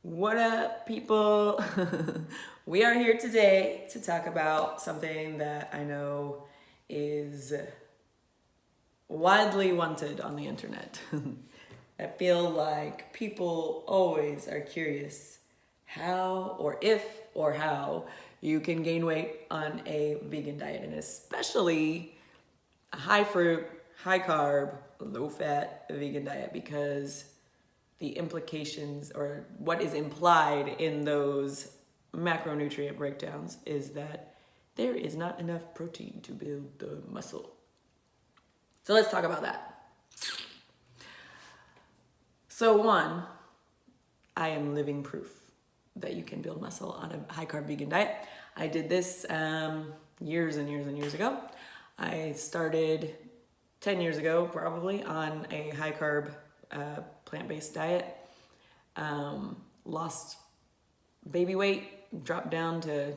What up, people? We are here today to talk about something that I know is widely wanted on the internet. I feel like people always are curious how or if or how you can gain weight on a vegan diet, and especially a high fruit, high carb, low fat vegan diet, because the implications or what is implied in those macronutrient breakdowns is that there is not enough protein to build the muscle. So let's talk about that. So one, I am living proof that you can build muscle on a high carb vegan diet. I did this years and years and years ago. I started 10 years ago probably on a high carb plant-based diet. Lost baby weight, dropped down to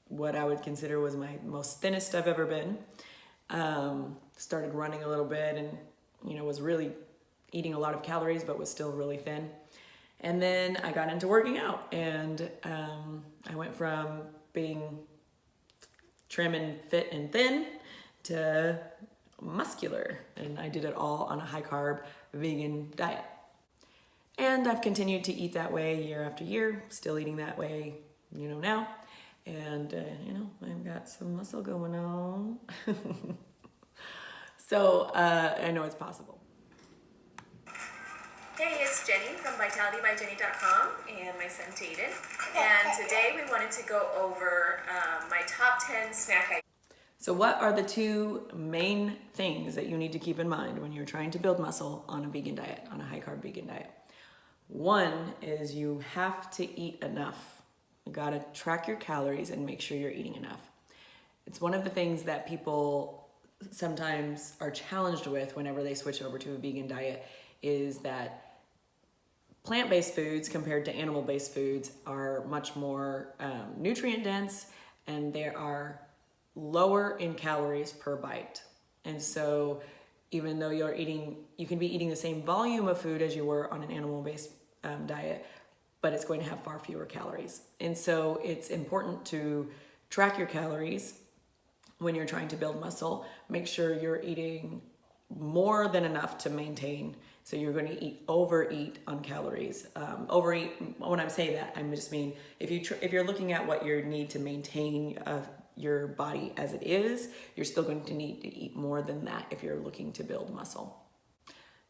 what I would consider was my most thinnest I've ever been. Started running a little bit and, was really eating a lot of calories, but was still really thin. And then I got into working out, and I went from being trim and fit and thin to muscular, and I did it all on a high carb vegan diet. And I've continued to eat that way year after year, still eating that way, now. And, I've got some muscle going on. So I know it's possible. Hey, it's Jenny from vitalitybyjenny.com and my son Jaden. And today we wanted to go over my top 10 snack ideas. So what are the two main things that you need to keep in mind when you're trying to build muscle on a vegan diet, on a high carb vegan diet? One is you have to eat enough. You gotta track your calories and make sure you're eating enough. It's one of the things that people sometimes are challenged with whenever they switch over to a vegan diet, is that plant-based foods compared to animal-based foods are much more nutrient dense, and they are lower in calories per bite. And so even though you can be eating the same volume of food as you were on an animal-based diet, but it's going to have far fewer calories. And so it's important to track your calories when you're trying to build muscle. Make sure you're eating more than enough to maintain. So you're going to overeat on calories. Overeat, when I say that, I just mean if you're looking at what you need to maintain your body as it is, you're still going to need to eat more than that if you're looking to build muscle.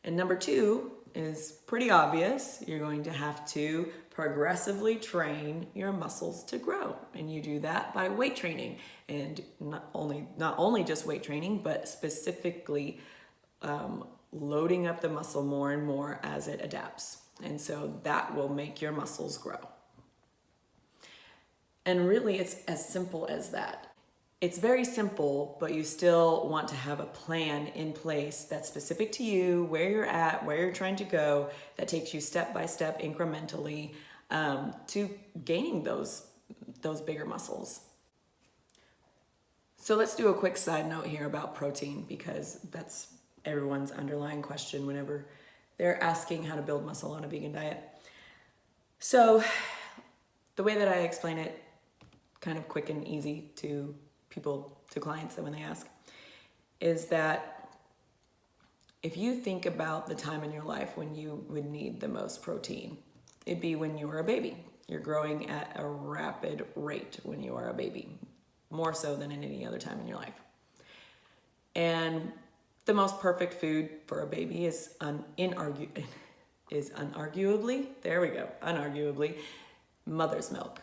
And number two is pretty obvious. You're going to have to progressively train your muscles to grow. And you do that by weight training, and not only just weight training, but specifically loading up the muscle more and more as it adapts. And so that will make your muscles grow. And really, it's as simple as that. It's very simple, but you still want to have a plan in place that's specific to you, where you're at, where you're trying to go, that takes you step by step incrementally to gaining those bigger muscles. So let's do a quick side note here about protein, because that's everyone's underlying question whenever they're asking how to build muscle on a vegan diet. So the way that I explain it, kind of quick and easy to clients, that when they ask, is that if you think about the time in your life when you would need the most protein, it'd be when you were a baby. You're growing at a rapid rate when you are a baby, more so than in any other time in your life. And the most perfect food for a baby is unarguably, mother's milk.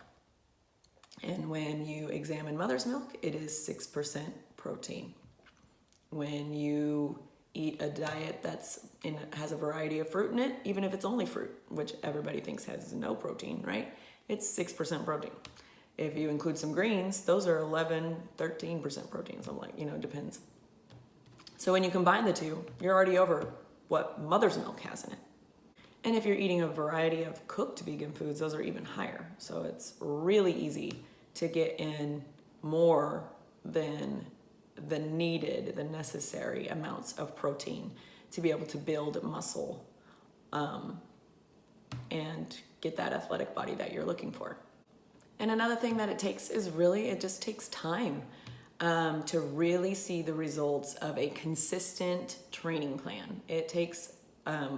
And when you examine mother's milk, it is 6% protein. When you eat a diet has a variety of fruit in it, even if it's only fruit, which everybody thinks has no protein, right? It's 6% protein. If you include some greens, those are 11, 13% protein, something like, it depends. So when you combine the two, you're already over what mother's milk has in it. And if you're eating a variety of cooked vegan foods, those are even higher. So it's really easy to get in more than the necessary amounts of protein to be able to build muscle and get that athletic body that you're looking for. And another thing that it takes is really, it just takes time to really see the results of a consistent training plan. It takes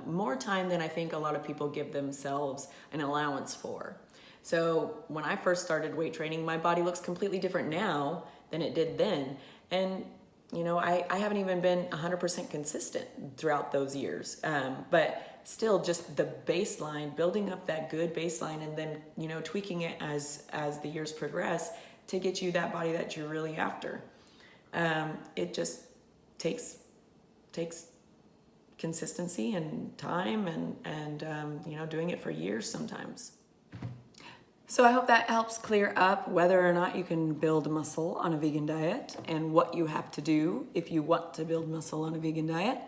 more time than I think a lot of people give themselves an allowance for. So when I first started weight training, my body looks completely different now than it did then. And you know, I haven't even been 100% consistent throughout those years. But still, just the baseline, building up that good baseline, and then, you know, tweaking it as the years progress to get you that body that you're really after. It just takes consistency and time and you know, doing it for years sometimes. So I hope that helps clear up whether or not you can build muscle on a vegan diet and what you have to do if you want to build muscle on a vegan diet.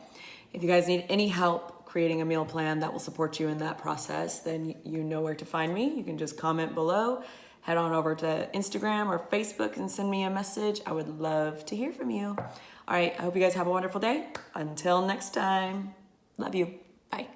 If you guys need any help creating a meal plan that will support you in that process, then you know where to find me. You can just comment below, head on over to Instagram or Facebook and send me a message. I would love to hear from you. All right, I hope you guys have a wonderful day. Until next time, love you. Bye.